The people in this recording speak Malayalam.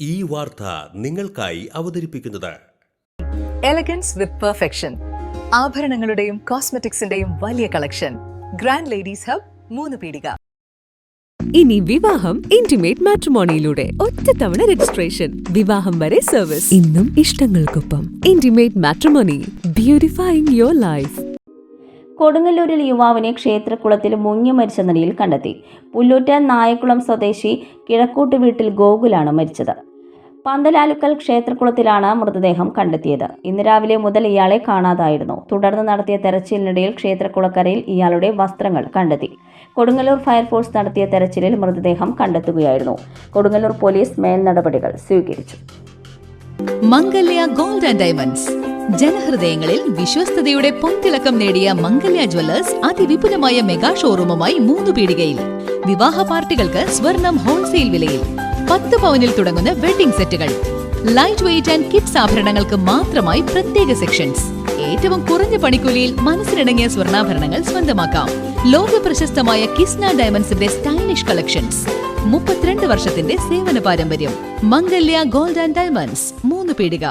ഈ വാർത്ത നിങ്ങൾക്കായി അവതരിപ്പിക്കുന്നത് എലഗൻസ് വിത്ത് പെർഫെക്ഷൻ, ആഭരണങ്ങളുടെയും കോസ്മെറ്റിക്സിന്റെയും വലിയ കളക്ഷൻ. ഗ്രാൻഡ് ലേഡീസ് ഹബ്, 3 പീടിക. ഇനി വിവാഹം ഇന്റിമേറ്റ് മാട്രിമോണിയിലൂടെ ഒറ്റത്തവണ രജിസ്ട്രേഷൻ, വിവാഹം വരെ സർവീസ്. ഇന്നും ഇഷ്ടങ്ങൾക്കൊപ്പം ഇന്റിമേറ്റ് മാട്രിമോണി, ബ്യൂട്ടിഫൈയിങ് യുവർ ലൈഫ്. കൊടുങ്ങല്ലൂരിൽ യുവാവിനെ ക്ഷേത്രക്കുളത്തിൽ മുങ്ങി മരിച്ച നിലയിൽ കണ്ടെത്തി. പുല്ലൂറ്റ് നായക്കുളം സ്വദേശി കിഴക്കൂട്ട് വീട്ടിൽ ഗോകുലാണ് മരിച്ചത്. പന്തലാലുക്കൽ ക്ഷേത്രക്കുളത്തിലാണ് മൃതദേഹം കണ്ടെത്തിയത്. ഇന്ന് രാവിലെ മുതൽ ഇയാളെ കാണാതായിരുന്നു. തുടർന്ന് നടത്തിയ തെരച്ചിലിനിടയിൽ ക്ഷേത്രക്കുളക്കരയിൽ ഇയാളുടെ വസ്ത്രങ്ങൾ കണ്ടെത്തി. കൊടുങ്ങല്ലൂർ ഫയർഫോഴ്സ് നടത്തിയ തെരച്ചിലിൽ മൃതദേഹം കണ്ടെത്തുകയായിരുന്നു. കൊടുങ്ങല്ലൂർ പോലീസ് മേൽ നടപടികൾ സ്വീകരിച്ചു. മംഗല്യ ഗോൾഡ് ആൻഡ് ഡയമണ്ട്സ്, ജനഹൃദയങ്ങളിൽ വിശ്വസ്തയുടെ പൊൻതിളക്കം നേടിയ മംഗല്യ ജ്വല്ലേഴ്സ് അതിവിപുലമായ മെഗാ ഷോറൂമുമായി 3 പീടികയിൽ. വിവാഹ പാർട്ടികൾക്ക് സ്വർണം ഹോൾസെയിൽ വിലയിൽ. 10 പവനിൽ തുടങ്ങുന്ന വെഡിംഗ് സെറ്റുകൾ, ലൈറ്റ് വെയ്റ്റ് ആൻഡ് കിഡ്സ് ആഭരണങ്ങൾക്ക് മാത്രമായി പ്രത്യേക സെക്ഷൻസ്. ഏറ്റവും കുറഞ്ഞ പണിക്കൂലിയിൽ മനസ്സിലിണങ്ങിയ സ്വർണ്ണാഭരണങ്ങൾ സ്വന്തമാക്കാം. ലോക പ്രശസ്തമായ കിസ്ന ഡയമണ്ട്സിന്റെ സ്റ്റൈലിഷ് കളക്ഷൻസ്. 32 വർഷത്തിന്റെ സേവന പാരമ്പര്യം. മംഗല്യ ഗോൾഡ് ആൻഡ് ഡയമണ്ട്സ്, 3 പീടിക.